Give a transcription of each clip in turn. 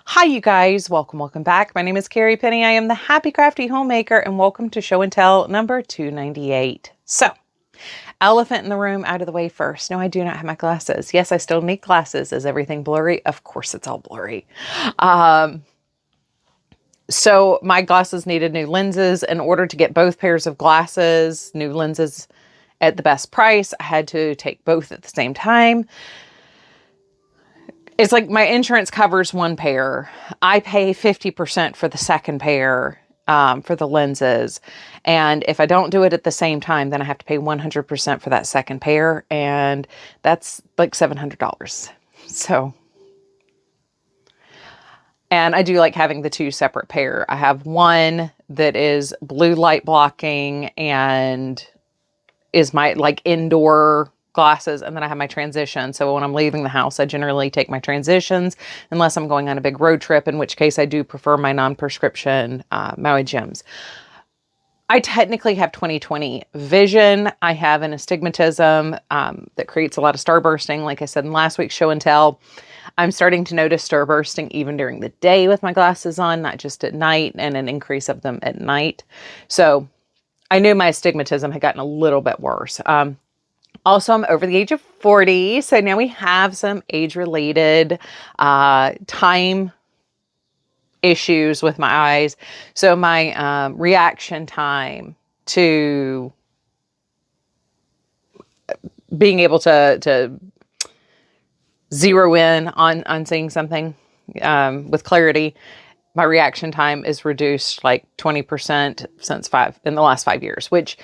Hi you guys, welcome back. My name is Carrie Penny. I am the Happy Crafty Homemaker and welcome to show and tell number 298. So, elephant in the room out of the way first. No, I do not have my glasses. Yes, I still need glasses. Is everything blurry? Of course it's all blurry. So my glasses needed new lenses. In order to get both pairs of glasses, new lenses at the best price, I had to take both at the same time. It's like my insurance covers one pair. I pay 50% for the second pair for the lenses. And if I don't do it at the same time, then I have to pay 100% for that second pair. And that's like $700. So, and I do like having the two separate pair. I have one that is blue light blocking and is my like indoor glasses, and then I have my transition. So when I'm leaving the house, I generally take my transitions unless I'm going on a big road trip, in which case I do prefer my non-prescription Maui Jims. I technically have 20/20 vision. I have an astigmatism that creates a lot of starbursting. Like I said in last week's show and tell, I'm starting to notice starbursting even during the day with my glasses on, not just at night, and an increase of them at night. So I knew my astigmatism had gotten a little bit worse. Also, I'm over the age of 40, so now we have some age-related time issues with my eyes. So my reaction time to being able to zero in on seeing something with clarity, my reaction time is reduced like 20% in the last 5 years, which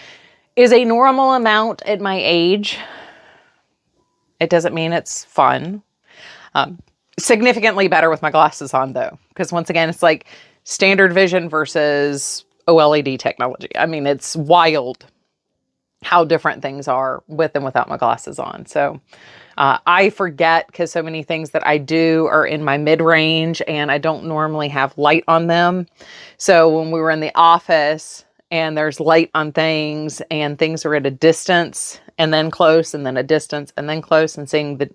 is a normal amount at my age. It doesn't mean it's fun. Significantly better with my glasses on though, because once again, it's like standard vision versus OLED technology. I mean, it's wild how different things are with and without my glasses on. So I forget because so many things that I do are in my mid-range and I don't normally have light on them. So when we were in the office and there's light on things and things are at a distance and then close and then a distance and then close, and seeing the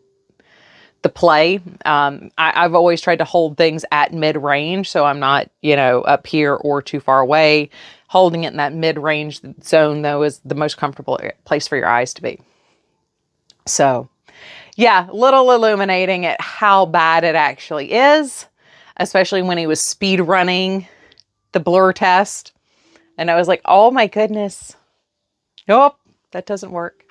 play. I've always tried to hold things at mid-range, so I'm not, up here or too far away. Holding it in that mid-range zone, though, is the most comfortable place for your eyes to be. So, yeah, little illuminating at how bad it actually is, especially when he was speed running the blur test. And I was like, oh my goodness. Nope, that doesn't work.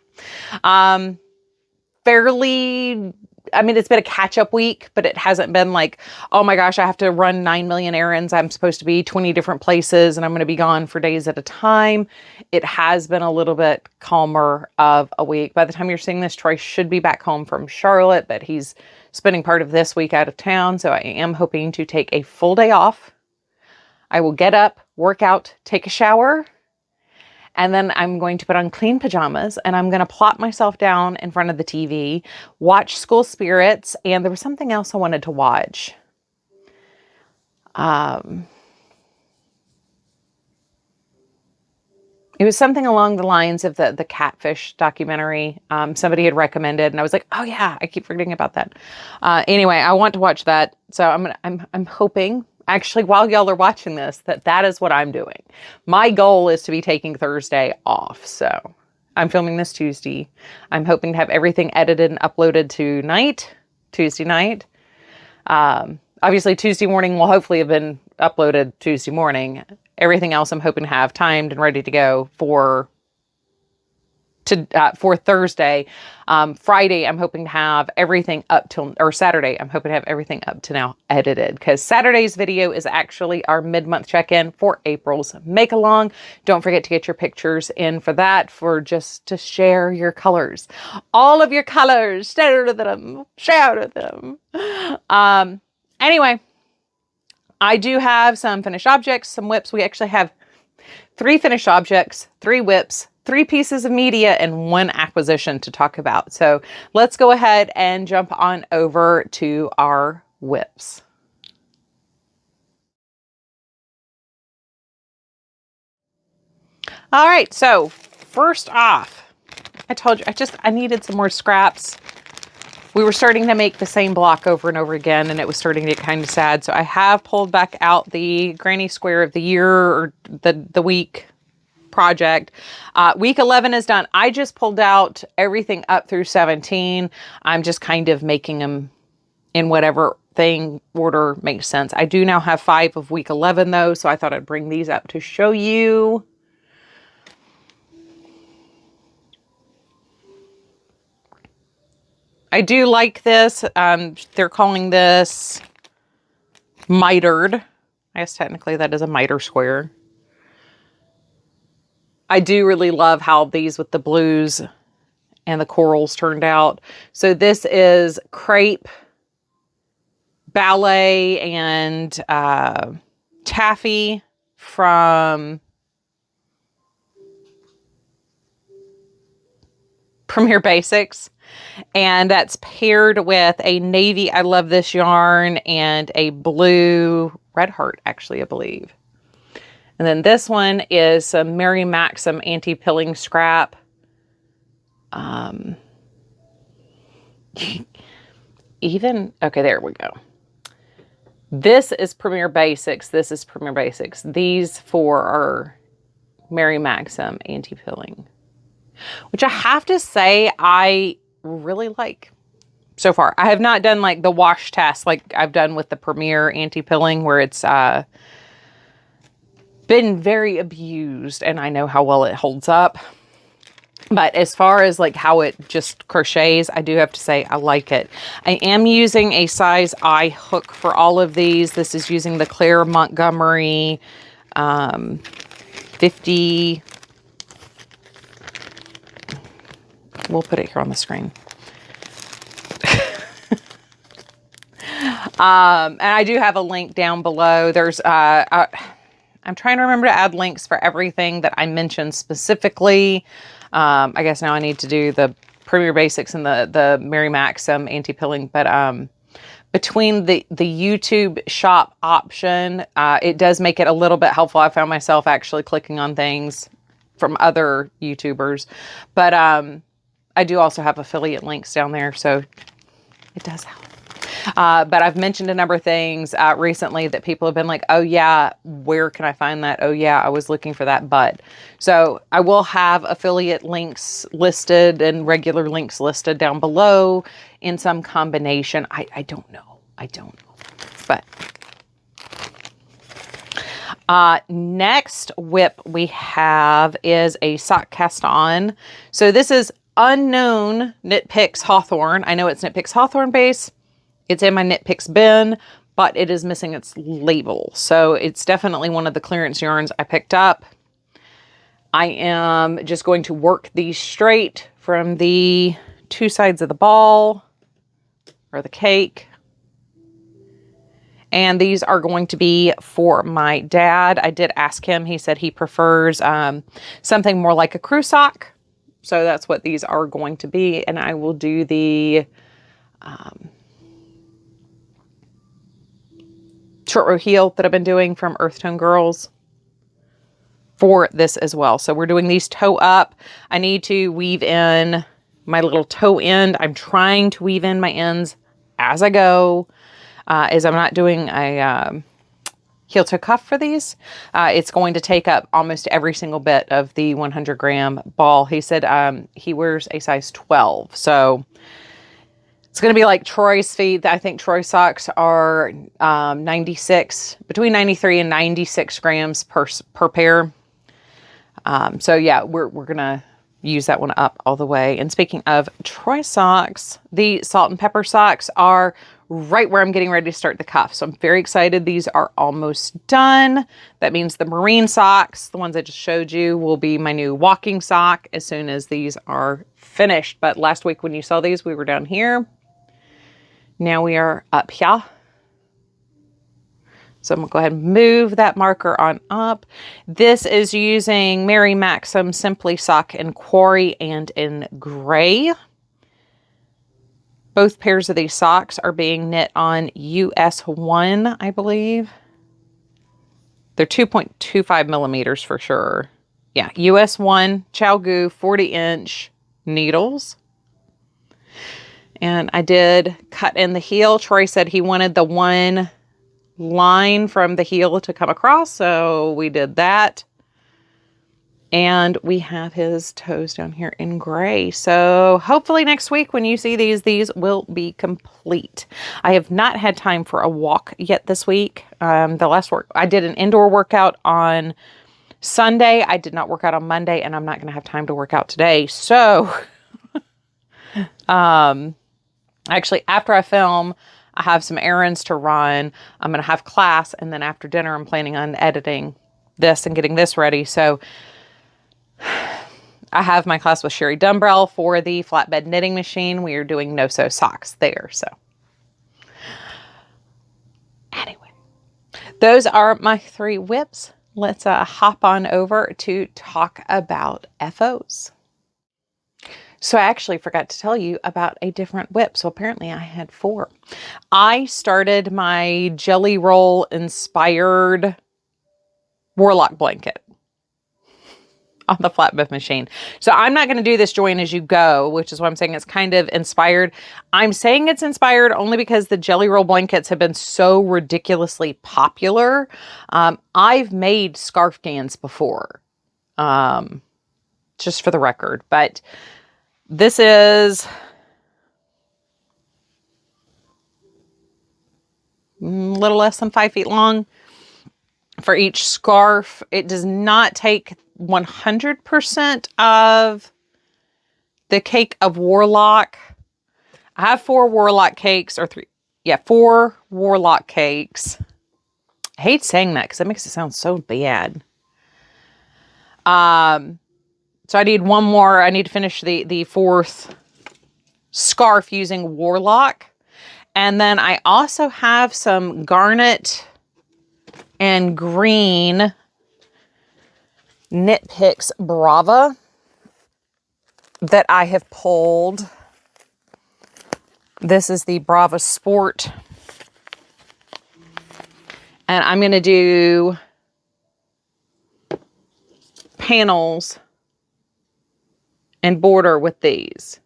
It's been a catch-up week, but it hasn't been like, oh my gosh, I have to run 9 million errands. I'm supposed to be 20 different places and I'm going to be gone for days at a time. It has been a little bit calmer of a week. By the time you're seeing this, Troy should be back home from Charlotte, but he's spending part of this week out of town. So I am hoping to take a full day off. I will get up, work out, take a shower, and then I'm going to put on clean pajamas and I'm going to plop myself down in front of the TV, watch School Spirits, and there was something else I wanted to watch. It was something along the lines of the catfish documentary somebody had recommended, and I was like, oh yeah, I keep forgetting about that. Anyway, I want to watch that, so I'm hoping, actually, while y'all are watching this, that is what I'm doing. My goal is to be taking Thursday off. So I'm filming this Tuesday. I'm hoping to have everything edited and uploaded Tuesday night. Obviously Tuesday morning will hopefully have been uploaded Tuesday morning. Everything else I'm hoping to have timed and ready to go for Thursday. Friday, I'm hoping to have everything Saturday, I'm hoping to have everything up to now edited, because Saturday's video is actually our mid-month check-in for April's make-along. Don't forget to get your pictures in for that, for just to share your colors. All of your colors, share them. Anyway, I do have some finished objects, some WIPs. We actually have 3 finished objects, 3 WIPs, 3 pieces of media, and 1 acquisition to talk about. So let's go ahead and jump on over to our WIPs. All right, so first off, I told you I needed some more scraps we were starting to make the same block over and over again, and it was starting to get kind of sad. So I have pulled back out the Granny Square of the Year, or the week project. Week 11 is done. I just pulled out everything up through 17. I'm just kind of making them in whatever thing order makes sense. I do now have 5 of week 11 though, so I thought I'd bring these up to show you. I do like this. They're calling this mitered. I guess technically that is a miter square. I do really love how these with the blues and the corals turned out. So this is crepe, ballet, and taffy from Premier Basics. And that's paired with a navy, I love this yarn, and a blue red heart, actually, I believe. And then this one is some Mary Maxim anti-pilling scrap. Okay, there we go. This is Premier Basics. This is Premier Basics. These 4 are Mary Maxim anti-pilling, which I have to say I really like so far. I have not done like the wash test like I've done with the Premier anti-pilling, where it's been very abused, and I know how well it holds up. But as far as like how it just crochets, I do have to say I like it. I am using a size I hook for all of these. This is using the Claire Montgomery 50. We'll put it here on the screen. And I do have a link down below. There's I'm trying to remember to add links for everything that I mentioned specifically. I guess now I need to do the Premier Basics and the Mary Maxim anti-pilling. But between the YouTube shop option, it does make it a little bit helpful. I found myself actually clicking on things from other YouTubers. But I do also have affiliate links down there, so it does help. But I've mentioned a number of things recently that people have been like, oh yeah, where can I find that? Oh yeah, I was looking for that, but. So I will have affiliate links listed and regular links listed down below in some combination. I don't know. I don't know. But next WIP we have is a sock cast on. So this is unknown Knit Picks Hawthorne. I know it's Knit Picks Hawthorne base. It's in my Knit Picks bin, but it is missing its label. So it's definitely one of the clearance yarns I picked up. I am just going to work these straight from the 2 sides of the ball or the cake. And these are going to be for my dad. I did ask him. He said he prefers something more like a crew sock. So that's what these are going to be. And I will do the short row heel that I've been doing from Earth Tone Girls for this as well. So we're doing these toe up. I need to weave in my little toe end. I'm trying to weave in my ends as I go, as I'm not doing a heel toe cuff for these. It's going to take up almost every single bit of the 100 gram ball. He said he wears a size 12. So it's going to be like Troy's feet. I think Troy's socks are 96, between 93 and 96 grams per pair. So yeah, we're going to use that one up all the way. And speaking of Troy socks, the salt and pepper socks are right where I'm getting ready to start the cuff. So I'm very excited. These are almost done. That means the marine socks, the ones I just showed you, will be my new walking sock as soon as these are finished. But last week when you saw these, we were down here. Now we are up here. So I'm going to go ahead and move that marker on up. This is using Mary Maxim Simply Sock in Quarry and in Gray. Both pairs of these socks are being knit on US 1, I believe. They're 2.25 millimeters for sure. Yeah, US 1 Chow Gu 40-inch needles. And I did cut in the heel. Troy said he wanted the one line from the heel to come across, so we did that. And we have his toes down here in gray. So hopefully next week when you see these will be complete. I have not had time for a walk yet this week. The last work, I did an indoor workout on Sunday. I did not work out on Monday, and I'm not going to have time to work out today. So, actually, after I film, I have some errands to run. I'm going to have class, and then after dinner, I'm planning on editing this and getting this ready. So, I have my class with Sherry Dumbrell for the flatbed knitting machine. We are doing no-sew socks there. So, anyway, those are my 3 WIPs. Let's hop on over to talk about FOs. So I actually forgot to tell you about a different WIP. So apparently I had 4. I started my Jelly Roll inspired Warlock blanket on the flatbed machine. So I'm not going to do this join as you go, which is why I'm saying it's kind of inspired. I'm saying it's inspired only because the Jelly Roll blankets have been so ridiculously popular. I've made scarf gans before, just for the record, but this is a little less than 5 feet long for each scarf. It does not take 100% of the cake of Warlock. I have 4 Warlock cakes, or 3. Yeah, 4 Warlock cakes. I hate saying that because it makes it sound so bad. So I need one more. I need to finish the 4th scarf using Warlock. And then I also have some garnet and green Knit Picks Brava that I have pulled. This is the Brava Sport. And I'm going to do panels and border with these.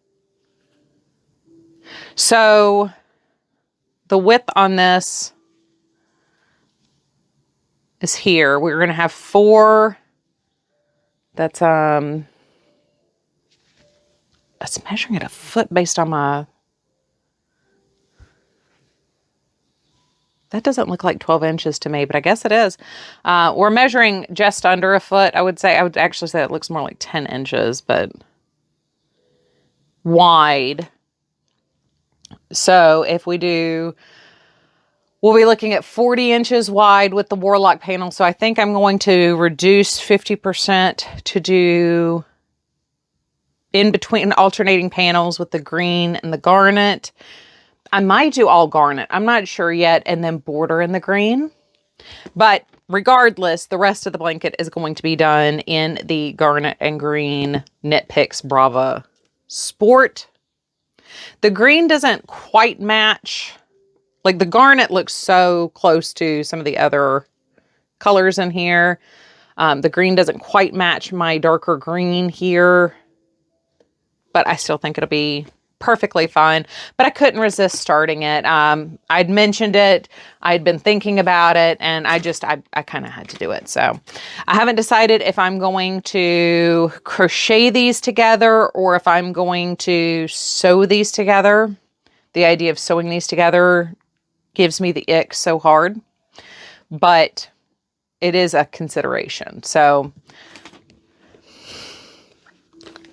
So the width on this is here. We're going to have 4. That's measuring at a foot based on my, that doesn't look like 12 inches to me, but I guess it is. We're measuring just under a foot. I would actually say it looks more like 10 inches, but wide. So if we do, we'll be looking at 40 inches wide with the Warlock panel. So I think I'm going to reduce 50% to do in between alternating panels with the green and the garnet. I might do all garnet. I'm not sure yet. And then border in the green. But regardless, the rest of the blanket is going to be done in the garnet and green Knit Picks Brava Sport. The green doesn't quite match. Like the garnet looks so close to some of the other colors in here. The green doesn't quite match my darker green here. But I still think it'll be perfectly fine. But I couldn't resist starting it. I'd mentioned it. I'd been thinking about it. And I kind of had to do it. So I haven't decided if I'm going to crochet these together or if I'm going to sew these together. The idea of sewing these together gives me the ick so hard. But it is a consideration. So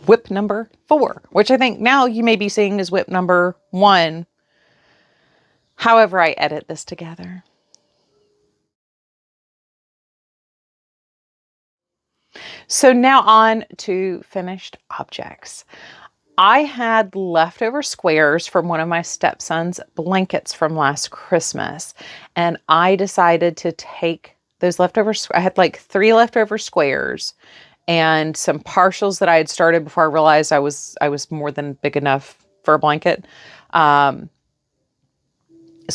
WIP number 4, which I think now you may be seeing as WIP number 1. However, I edit this together. So now on to finished objects. I had leftover squares from one of my stepson's blankets from last Christmas, and I decided to take those leftovers. I had like 3 leftover squares and some partials that I had started before I realized I was more than big enough for a blanket. So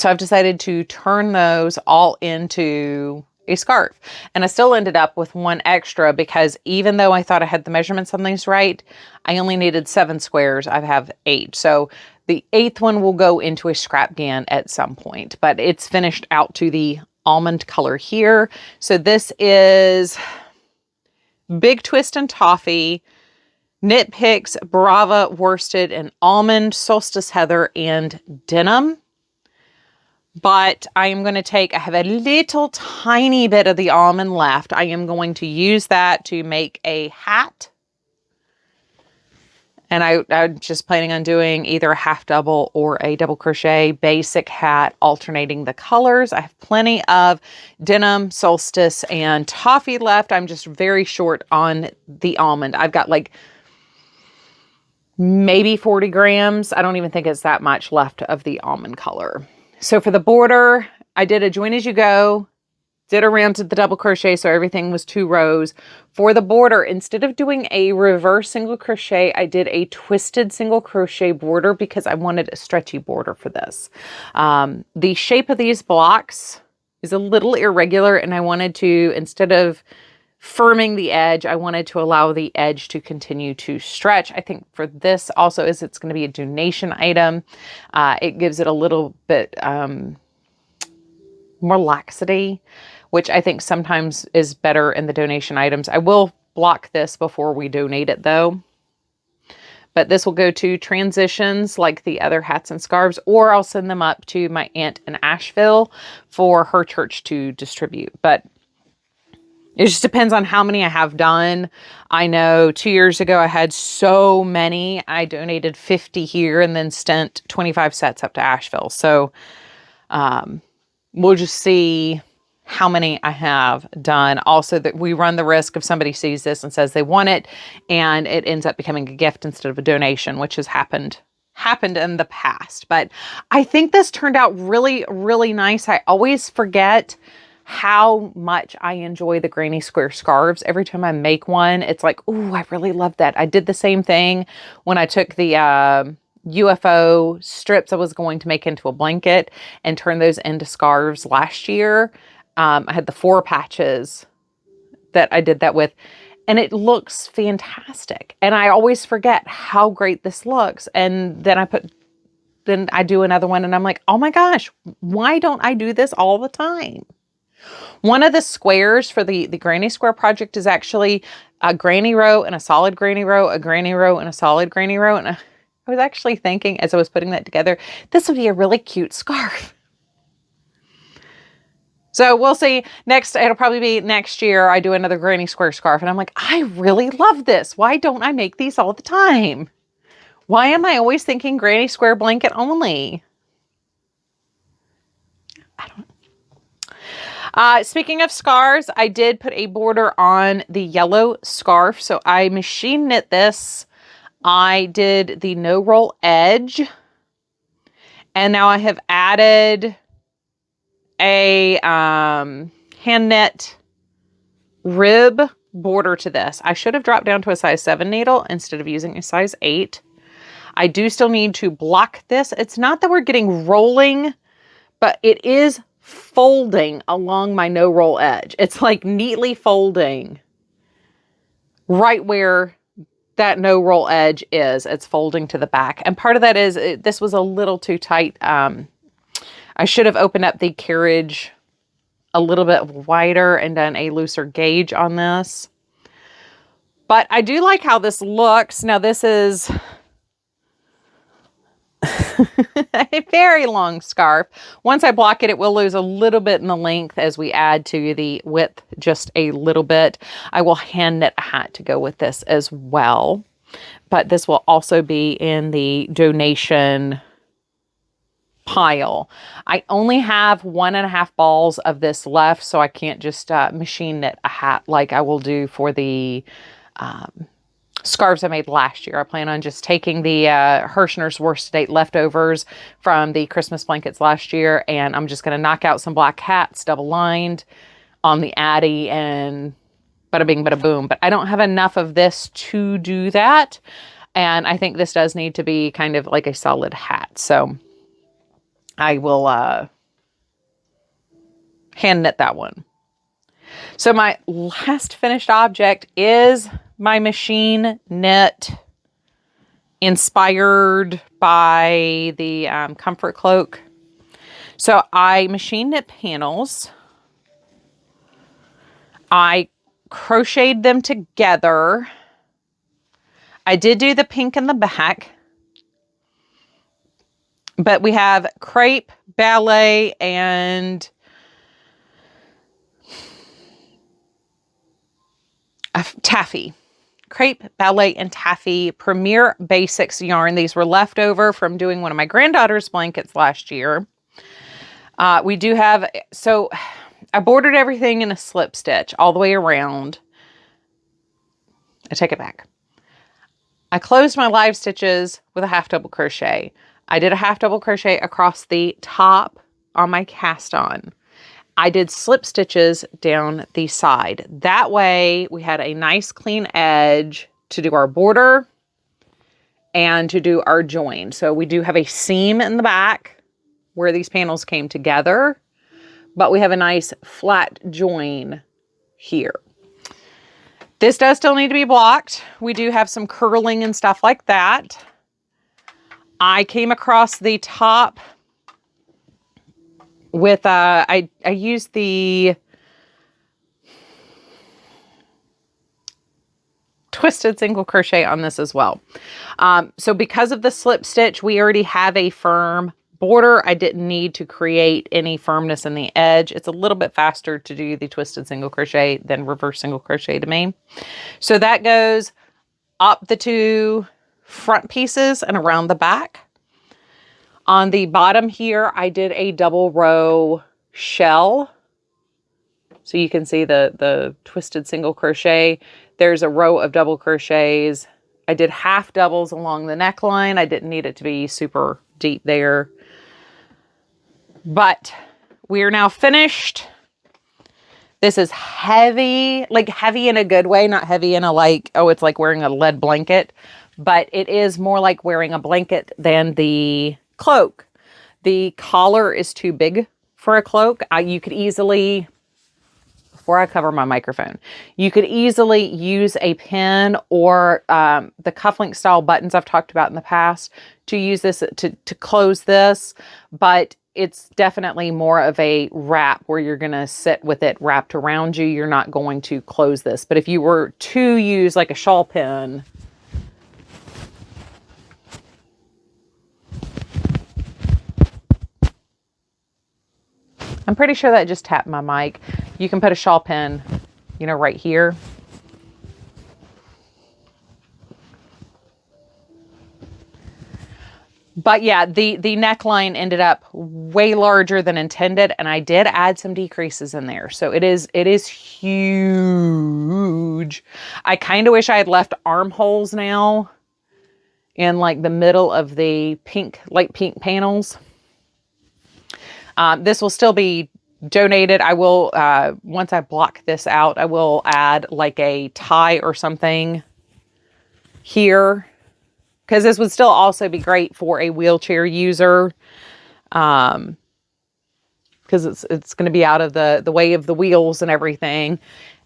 I've decided to turn those all into a scarf. And I still ended up with 1 extra because even though I thought I had the measurements on these right, I only needed 7 squares. I have 8. So The 8th one will go into a scrap can at some point, but it's finished out to the almond color here. So this is Big Twist and Toffee, Knit Picks, Brava, Worsted, and Almond, Solstice Heather, and Denim. But I am going to take, I have a little tiny bit of the almond left. I am going to use that to make a hat. And I'm just planning on doing either a half double or a double crochet basic hat, alternating the colors. I have plenty of denim, solstice, and toffee left. I'm just very short on the almond. I've got like maybe 40 grams. I don't even think it's that much left of the almond color. So for the border, I did a join as you go, did a round to the double crochet, so everything was 2 rows. For the border, instead of doing a reverse single crochet, I did a twisted single crochet border because I wanted a stretchy border for this. The shape of these blocks is a little irregular, and I wanted to, instead of firming the edge, I wanted to allow the edge to continue to stretch. I think for this also, is it's going to be a donation item. It gives it a little bit more laxity, which I think sometimes is better in the donation items. I will block this before we donate it though. But this will go to transitions like the other hats and scarves, or I'll send them up to my aunt in Asheville for her church to distribute. But it just depends on how many I have done. I know 2 years ago I had so many. I donated 50 here and then sent 25 sets up to Asheville. So we'll just see how many I have done. Also, that we run the risk if somebody sees this and says they want it and it ends up becoming a gift instead of a donation, which has happened in the past. But I think this turned out really, really nice. I always forget how much I enjoy the granny square scarves. Every time I make one, it's like, ooh, I really love that. I did the same thing when I took the UFO strips I was going to make into a blanket and turn those into scarves last year. I had the 4 patches that I did that with, and it looks fantastic. And I always forget how great this looks. And then I do another one and I'm like, oh my gosh, why don't I do this all the time? One of the squares for the granny square project is actually a granny row and a solid granny row, a granny row and a solid granny row. And I was actually thinking as I was putting that together, this would be a really cute scarf. So we'll see. It'll probably be next year I do another granny square scarf. And I'm like, I really love this. Why don't I make these all the time? Why am I always thinking granny square blanket only? I don't know. Speaking of scarves, I did put a border on the yellow scarf. So I machine knit this. I did the no roll edge. And now I have added a hand knit rib border to this. I should have dropped down to a size 7 needle instead of using a size 8. I do still need to block this. It's not that we're getting rolling, but it is folding along my no roll edge. It's like neatly folding right where that no roll edge is. It's folding to the back. And part of that is this was a little too tight. I should have opened up the carriage a little bit wider and done a looser gauge on this. But I do like how this looks. Now this is a very long scarf. Once I block it, it will lose a little bit in the length as we add to the width just a little bit. I will hand knit a hat to go with this as well. But this will also be in the donation pile. I only have 1.5 balls of this left, so I can't just machine knit a hat like I will do for the scarves I made last year. I plan on just taking the Hirschner's Worsted 8 leftovers from the Christmas blankets last year, and I'm just going to knock out some black hats, double lined on the Addy, and bada bing, bada boom. But I don't have enough of this to do that, and I think this does need to be kind of like a solid hat. So I will hand knit that one. So my last finished object is my machine knit inspired by the comfort cloak. So I machine knit panels. I crocheted them together. I did do the pink in the back. But we have crepe, ballet, and taffy. Crepe, ballet, and taffy Premier Basics yarn. These were left over from doing one of my granddaughter's blankets last year. We do have, so I bordered everything in a slip stitch all the way around. I take it back. I closed my live stitches with a half double crochet. I did a half double crochet across the top on my cast on. I did slip stitches down the side. That way we had a nice clean edge to do our border and to do our join. So we do have a seam in the back where these panels came together, but we have a nice flat join here. This does still need to be blocked. We do have some curling and stuff like that. I came across the top with, I used the twisted single crochet on this as well. So because of the slip stitch, we already have a firm border. I didn't need to create any firmness in the edge. It's a little bit faster to do the twisted single crochet than reverse single crochet to me. So that goes up the two front pieces and around the back. On the bottom here, I did a double row shell. So you can see the twisted single crochet. There's a row of double crochets. I did half doubles along the neckline. I didn't need it to be super deep there. But we are now finished. This is heavy, like heavy in a good way, not heavy in a like, oh, it's like wearing a lead blanket. But it is more like wearing a blanket than the cloak. The collar is too big for a cloak. You could easily, before I cover my microphone, you could easily use a pin or the cufflink style buttons I've talked about in the past to use this to close this, but it's definitely more of a wrap where you're going to sit with it wrapped around you. You're not going to close this. But if you were to use like a shawl pin, I'm pretty sure that just tapped my mic. You can put a shawl pin, you know, right here. But yeah, the neckline ended up way larger than intended, and I did add some decreases in there. So it is huge. I kind of wish I had left armholes now in like the middle of the pink, light pink panels. This will still be donated. I will, once I block this out, I will add like a tie or something here, because this would still also be great for a wheelchair user. Because it's going to be out of the way of the wheels and everything.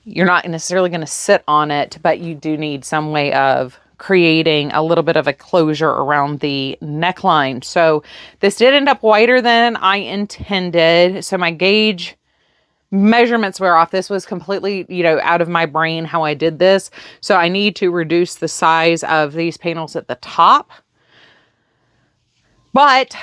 You're not necessarily going to sit on it, but you do need some way of creating a little bit of a closure around the neckline. So this did end up wider than I intended. So my gauge measurements were off. This was completely, you know, out of my brain how I did this. So I need to reduce the size of these panels at the top. But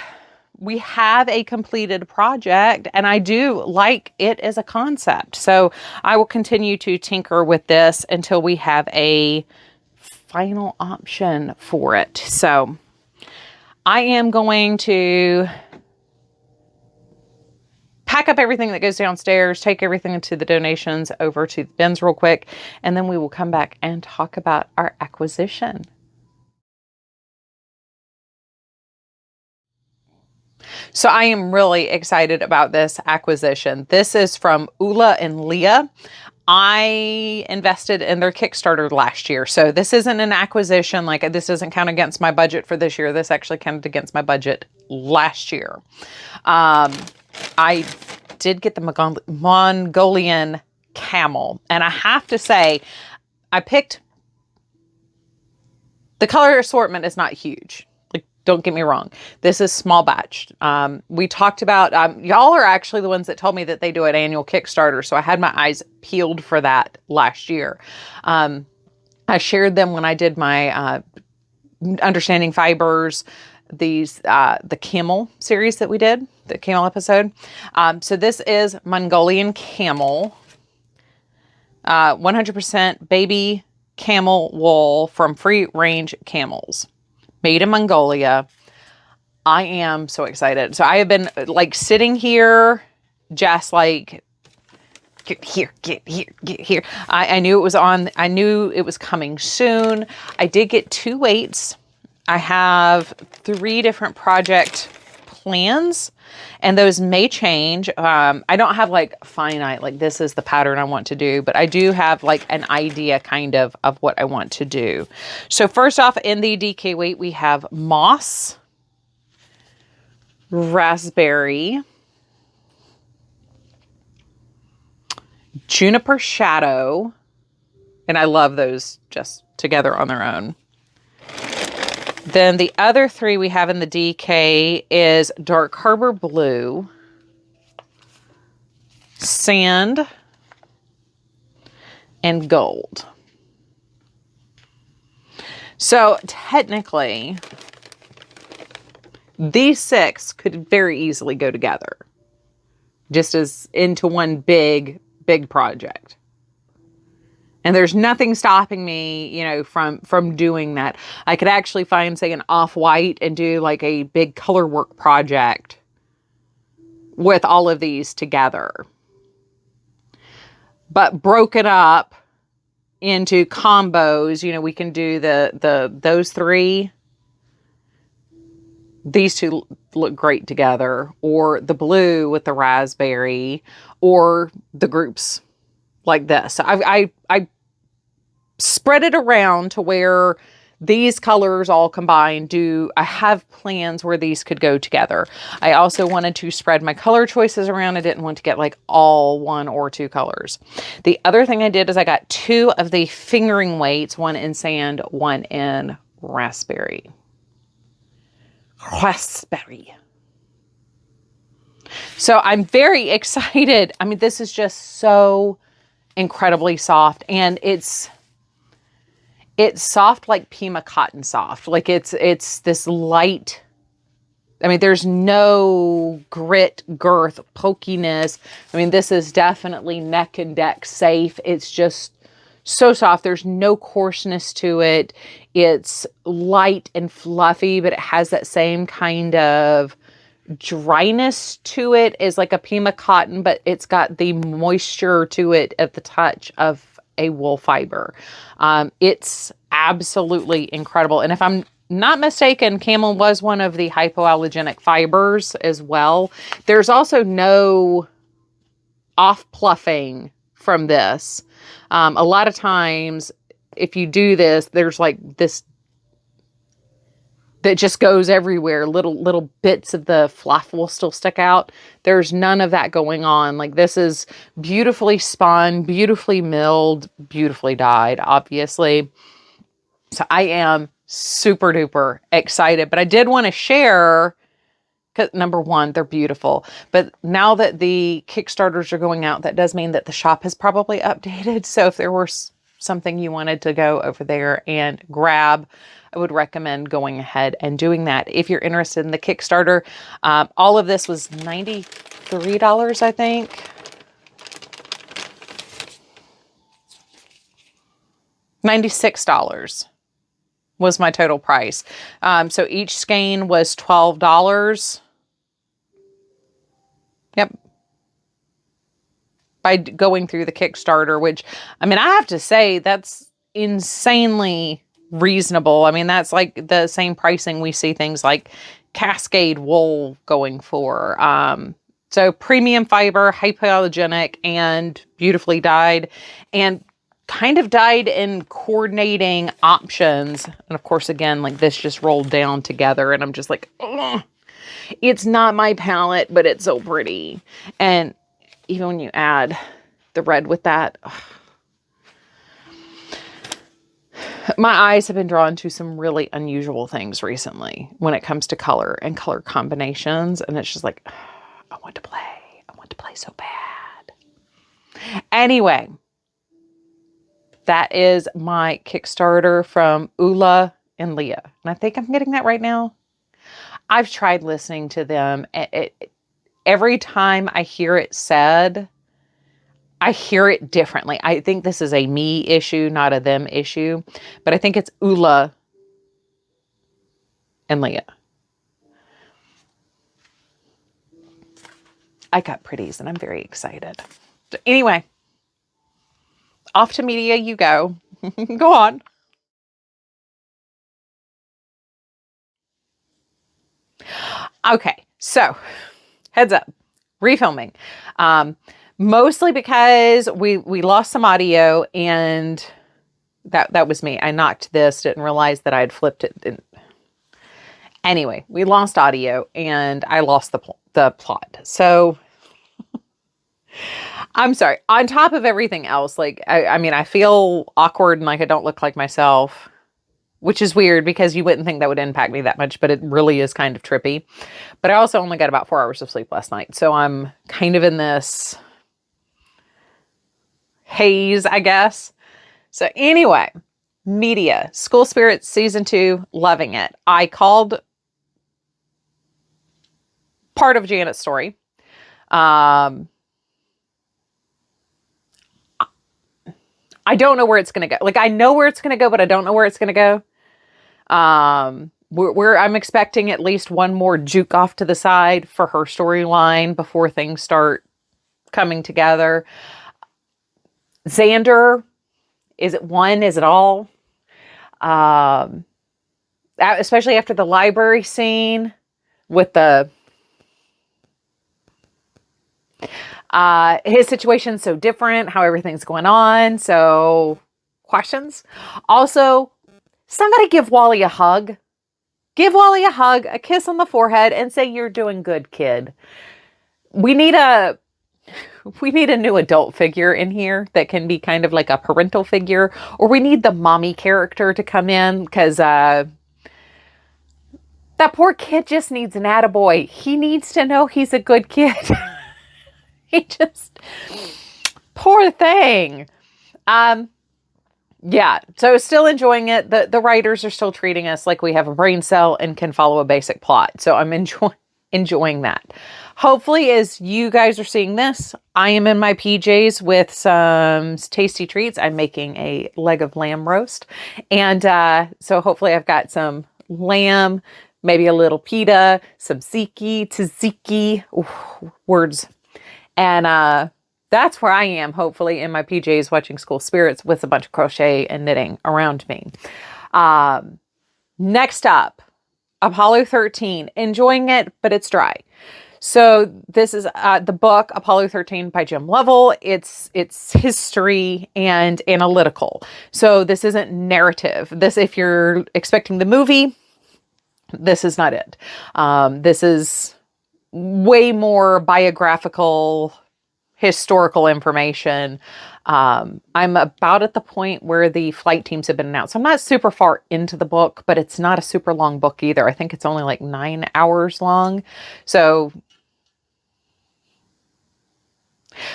we have a completed project, and I do like it as a concept. So I will continue to tinker with this until we have a final option for it. So I am going to pack up everything that goes downstairs, take everything into the donations over to the bins real quick, and then we will come back and talk about our acquisition. So I am really excited about this acquisition. This is from Ula and Leah. I invested in their Kickstarter last year. So this isn't an acquisition. Like, this doesn't count against my budget for this year. This actually counted against my budget last year. I did get the Mongolian camel. And I have to say, I picked The color assortment is not huge. Like, don't get me wrong. This is small batch. We talked about, y'all are actually the ones that told me that they do an annual Kickstarter. So I had my eyes peeled for that last year. I shared them when I did my Understanding Fibers, the camel series that we did, the camel episode. So this is Mongolian camel, 100% baby camel wool from free range camels, made in Mongolia. I am so excited. So I have been like sitting here, just like, get here, get here, get here. I knew it was on, I knew it was coming soon. I did get 2 weights. I have 3 different project plans, and those may change. I don't have like finite, like this is the pattern I want to do, but I do have like an idea kind of what I want to do. So first off, in the DK weight, we have moss, raspberry, juniper shadow, and I love those just together on their own. Then the other 3 we have in the DK is dark harbor blue, sand, and gold. So technically, these 6 could very easily go together, just as into one big project. And there's nothing stopping me, you know, from doing that. I could actually find, say, an off-white and do like a big color work project with all of these together. But broken up into combos, you know, we can do those 3. These 2 look great together, or the blue with the raspberry, or the groups like this. So I spread it around to where these colors all combined I have plans where these could go together. I also wanted to spread my color choices around. I didn't want to get like all 1 or 2 colors. The other thing I did is I got 2 of the fingering weights, 1 in sand, 1 in raspberry. So I'm very excited. I mean, this is just so incredibly soft, and it's soft like Pima cotton soft. Like it's this light. I mean, there's no grit, girth, pokiness. I mean, this is definitely neck and neck safe. It's just so soft. There's no coarseness to it. It's light and fluffy, but it has that same kind of dryness to it as like a Pima cotton, but it's got the moisture to it at the touch of a wool fiber. It's absolutely incredible. And if I'm not mistaken, camel was one of the hypoallergenic fibers as well. There's also no off pluffing from this. A lot of times if you do this, there's like this that just goes everywhere. Little bits of the fluff will still stick out. There's none of that going on. Like, this is beautifully spun, beautifully milled, beautifully dyed, obviously. So I am super duper excited, but I did want to share, because number one, they're beautiful, but now that the Kickstarters are going out, that does mean that the shop has probably updated. So if there were something you wanted to go over there and grab, I would recommend going ahead and doing that. If you're interested in the Kickstarter, all of this was $93, I think. $96 was my total price. So each skein was $12. Yep. By going through the Kickstarter, which, I mean, I have to say, that's insanely reasonable. I mean, that's like the same pricing we see things like Cascade wool going for. So premium fiber, hypoallergenic, and beautifully dyed, and kind of dyed in coordinating options. And of course, again, like this just rolled down together, and I'm just like, ugh. It's not my palette, but it's so pretty. And even when you add the red with that, ugh. my eyes have been drawn to some really unusual things recently when it comes to color and color combinations. And it's just like, I want to play. I want to play so bad. Anyway, that is my Kickstarter from Ula and Leah. And I think I'm getting that right now. I've tried listening to them. Every time I hear it said, I hear it differently. I think this is a me issue, not a them issue. But I think it's Ula and Leah. I got pretties and I'm very excited. So anyway, off to media you go. Go on. Okay, so heads up, refilming. Mostly because we lost some audio, and that was me. I knocked this, didn't realize that I had flipped it. Anyway, we lost audio and I lost the plot. So I'm sorry. On top of everything else, like, I mean, I feel awkward and like I don't look like myself, which is weird because you wouldn't think that would impact me that much, but it really is kind of trippy. But I also only got about 4 hours of sleep last night. So I'm kind of in this haze, I guess. So anyway, media, School Spirits Season 2, loving it. I called part of Janet's story. I don't know where it's going to go. Like, I know where it's going to go, but I don't know where it's going to go. I'm expecting at least one more juke off to the side for her storyline before things start coming together. Xander, is it one? Is it all? Especially after the library scene with the his situation's so different, how everything's going on. So questions. Also, somebody give Wally a hug. Give Wally a hug, a kiss on the forehead, and say, "You're doing good, kid." We need a new adult figure in here that can be kind of like a parental figure, or we need the mommy character to come in, because that poor kid just needs an attaboy. He needs to know he's a good kid. He just, poor thing. Yeah, so still enjoying it. The writers are still treating us like we have a brain cell and can follow a basic plot. So I'm enjoying that. Hopefully, as you guys are seeing this, I am in my PJs with some tasty treats. I'm making a leg of lamb roast. And so hopefully I've got some lamb, maybe a little pita, some tzatziki, words. And that's where I am, hopefully, in my PJs watching School Spirits with a bunch of crochet and knitting around me. Next up, Apollo 13. Enjoying it, but it's dry. So this is the book, Apollo 13 by Jim Lovell. It's history and analytical. So this isn't narrative. This, if you're expecting the movie, this is not it. This is way more biographical, historical information. I'm about at the point where the flight teams have been announced. I'm not super far into the book, but it's not a super long book either. I think it's only like 9 hours long. So,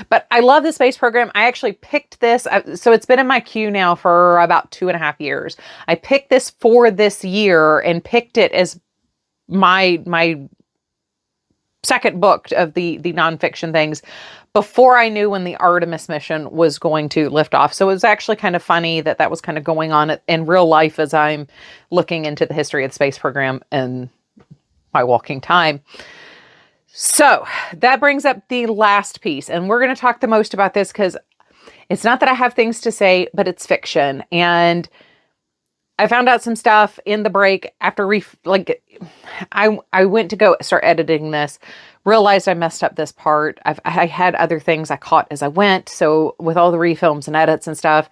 but I love the space program. I actually picked this. So it's been in my queue now for about 2.5 years. I picked this for this year and picked it as my second book of the nonfiction things before I knew when the Artemis mission was going to lift off. So it was actually kind of funny that was kind of going on in real life as I'm looking into the history of the space program in my walking time. So that brings up the last piece, and we're going to talk the most about this because it's not that I have things to say, but it's fiction. And I found out some stuff in the break after I went to go start editing this, realized I messed up this part. I had other things I caught as I went. So with all the refilms and edits and stuff,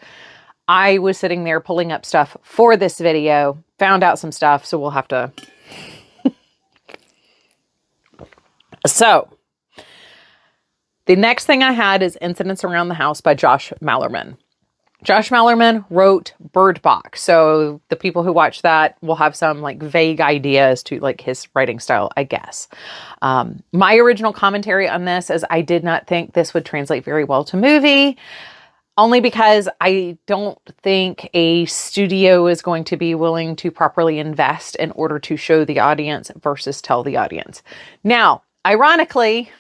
I was sitting there pulling up stuff for this video, found out some stuff. So we'll have to. So the next thing I had is Incidents Around the House by Josh Mallerman. Josh Malerman wrote Bird Box. So the people who watch that will have some like vague idea as to like his writing style, I guess. My original commentary on this is I did not think this would translate very well to movie, only because I don't think a studio is going to be willing to properly invest in order to show the audience versus tell the audience. Now, ironically,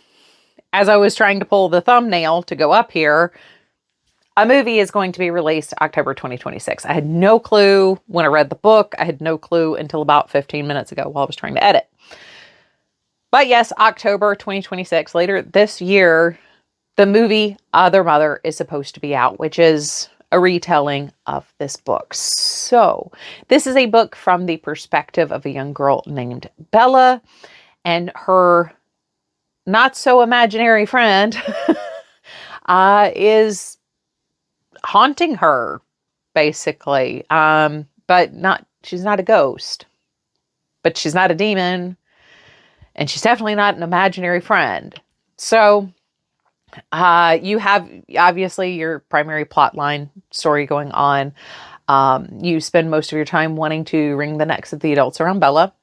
as I was trying to pull the thumbnail to go up here, a movie is going to be released October 2026. I had no clue when I read the book. I had no clue until about 15 minutes ago while I was trying to edit. But yes, October 2026, later this year, the movie Other Mother is supposed to be out, which is a retelling of this book. So this is a book from the perspective of a young girl named Bella and her not so imaginary friend is haunting her, basically. But she's not a ghost, but she's not a demon, and she's definitely not an imaginary friend. So you have obviously your primary plot line story going on. You spend most of your time wanting to wring the necks of the adults around Bella.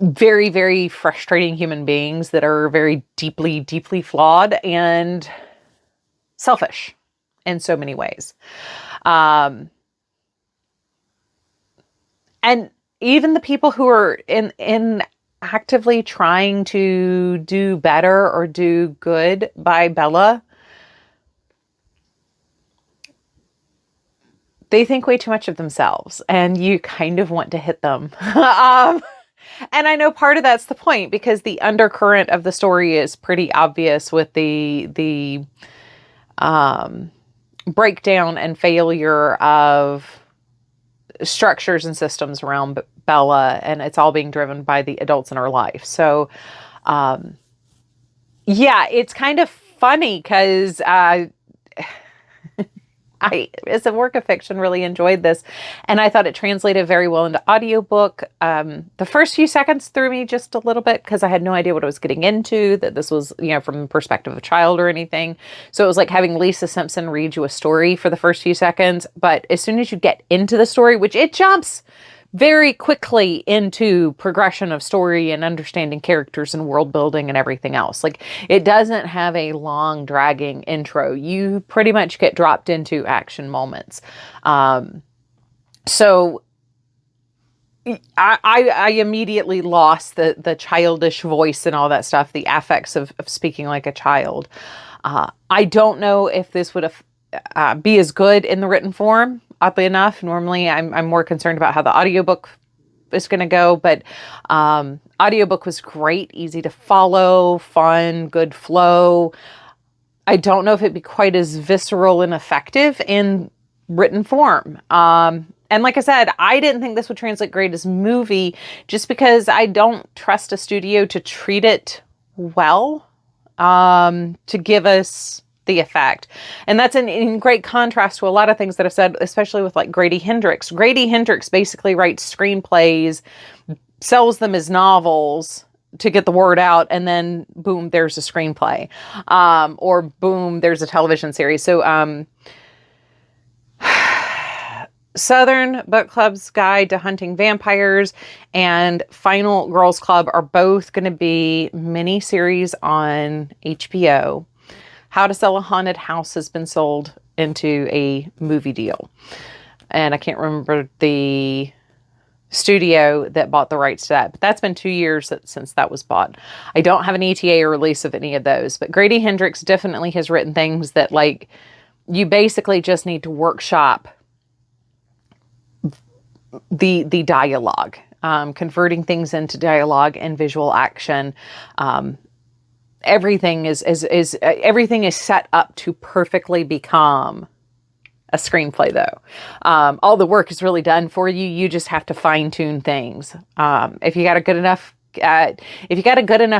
Very, very frustrating human beings that are very deeply, deeply flawed and selfish in so many ways. And even the people who are in actively trying to do better or do good by Bella, they think way too much of themselves, and you kind of want to hit them. And I know part of that's the point, because the undercurrent of the story is pretty obvious with the breakdown and failure of structures and systems around Bella, and it's all being driven by the adults in her life. So, yeah, it's kind of funny because I, as a work of fiction, really enjoyed this, and I thought it translated very well into audiobook. The first few seconds threw me just a little bit because I had no idea what I was getting into, that this was, from the perspective of a child or anything. So it was like having Lisa Simpson read you a story for the first few seconds. But as soon as you get into the story, which it jumps very quickly into progression of story and understanding characters and world building and everything else. Like, it doesn't have a long dragging intro. You pretty much get dropped into action moments. So I immediately lost the childish voice and all that stuff, the affects of speaking like a child. I don't know if this would be as good in the written form. Oddly enough, normally I'm more concerned about how the audiobook is going to go, but audiobook was great, easy to follow, fun, good flow. I don't know if it'd be quite as visceral and effective in written form. And like I said, I didn't think this would translate great as movie, just because I don't trust a studio to treat it well, to give us the effect. And that's in great contrast to a lot of things that I've said, especially with like Grady Hendrix. Grady Hendrix basically writes screenplays, sells them as novels to get the word out, and then boom, there's a screenplay. Or boom, there's a television series. So Southern Book Club's Guide to Hunting Vampires and Final Girls Club are both going to be mini-series on HBO. How to Sell a Haunted House has been sold into a movie deal. And I can't remember the studio that bought the rights to that, but that's been 2 years since that was bought. I don't have an ETA or release of any of those, but Grady Hendrix definitely has written things that, like, you basically just need to workshop the dialogue, converting things into dialogue and visual action. Everything is set up to perfectly become a screenplay, though. All the work is really done for you. You just have to fine tune things. If you got a good enough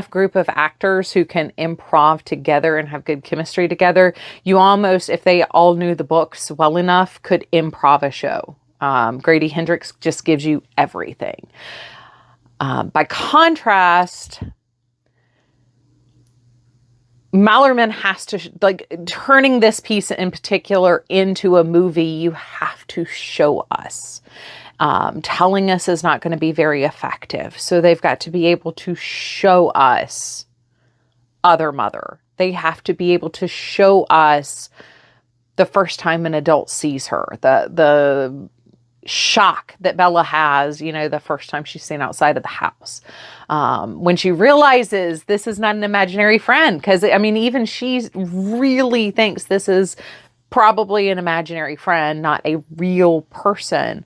group of actors who can improv together and have good chemistry together, you almost, if they all knew the books well enough, could improv a show. Grady Hendrix just gives you everything. By contrast, Mallerman has to, like, turning this piece in particular into a movie, you have to show us. Telling us is not going to be very effective. So they've got to be able to show us other mother. They have to be able to show us the first time an adult sees her, the shock that Bella has, you know, the first time she's seen outside of the house. When she realizes this is not an imaginary friend, because I mean, even she really thinks this is probably an imaginary friend, not a real person.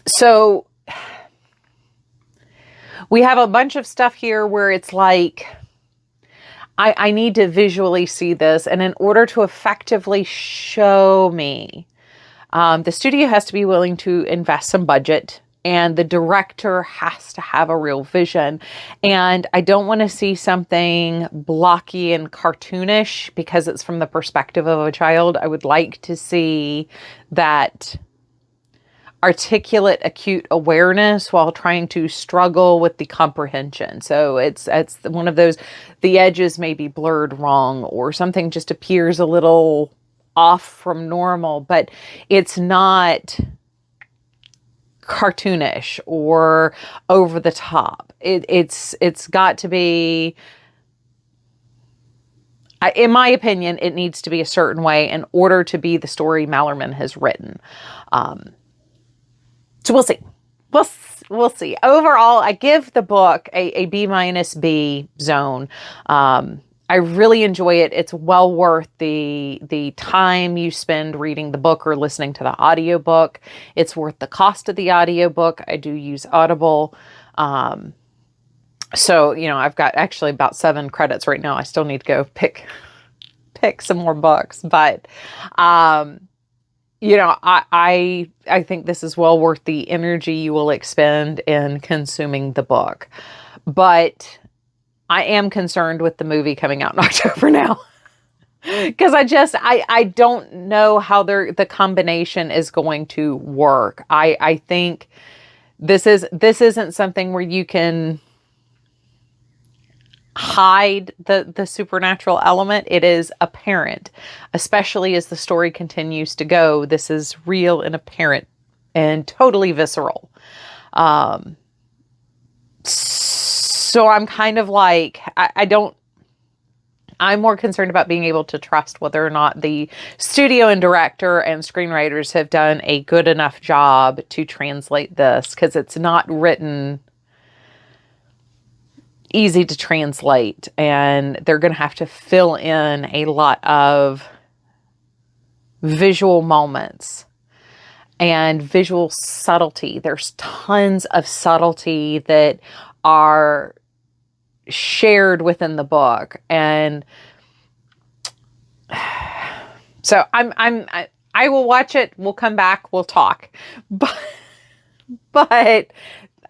So we have a bunch of stuff here where it's like, I need to visually see this. And in order to effectively show me, the studio has to be willing to invest some budget, and the director has to have a real vision. And I don't want to see something blocky and cartoonish because it's from the perspective of a child. I would like to see that articulate, acute awareness while trying to struggle with the comprehension. So it's one of those, the edges may be blurred wrong, or something just appears a little off from normal, but it's not cartoonish or over the top. It's got to be, in my opinion, it needs to be a certain way in order to be the story Mallerman has written. So we'll see. We'll see. Overall, I give the book a B-B zone. I really enjoy it. It's well worth the time you spend reading the book or listening to the audiobook. It's worth the cost of the audiobook. I do use Audible. So, you know, I've got actually about 7 credits right now. I still need to go pick some more books, but, you know, I think this is well worth the energy you will expend in consuming the book. But I am concerned with the movie coming out in October now. Because I don't know how the combination is going to work. I think this isn't something where you can hide the supernatural element. It is apparent, especially as the story continues to go. This is real and apparent and totally visceral. So I'm kind of like, I'm more concerned about being able to trust whether or not the studio and director and screenwriters have done a good enough job to translate this, because it's not written easy to translate, and they're going to have to fill in a lot of visual moments and visual subtlety. There's tons of subtlety that are shared within the book, and so I will watch it. We'll come back. We'll talk, but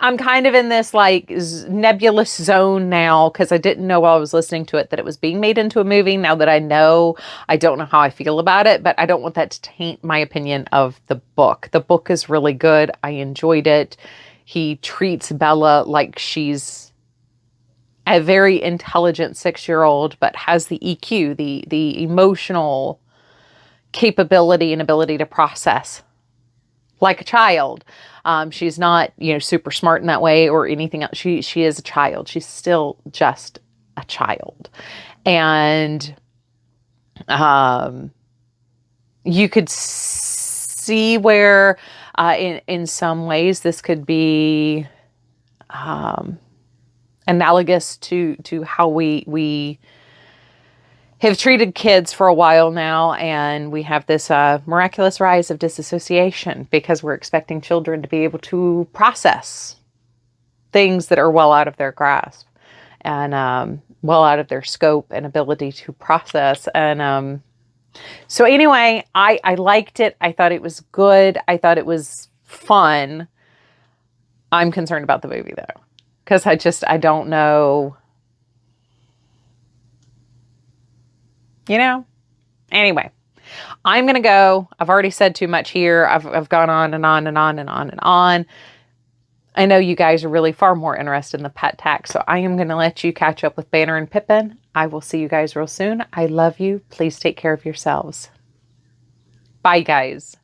I'm kind of in this like nebulous zone now, because I didn't know while I was listening to it that it was being made into a movie. Now that I know, I don't know how I feel about it, but I don't want that to taint my opinion of the book. The book is really good. I enjoyed it. He treats Bella like she's a very intelligent 6-year-old, but has the EQ, the emotional capability and ability to process like a child. She's not, you know, super smart in that way or anything else. She is a child. She's still just a child. And you could see where in some ways this could be analogous to how we have treated kids for a while now, and we have this miraculous rise of disassociation because we're expecting children to be able to process things that are well out of their grasp and well out of their scope and ability to process. And so anyway, I liked it. I thought it was good. I thought it was fun. I'm concerned about the movie though, because I don't know. You know, anyway, I'm going to go. I've already said too much here. I've gone on and on and on and on and on. I know you guys are really far more interested in the pet tack, so I am going to let you catch up with Banner and Pippin. I will see you guys real soon. I love you. Please take care of yourselves. Bye, guys.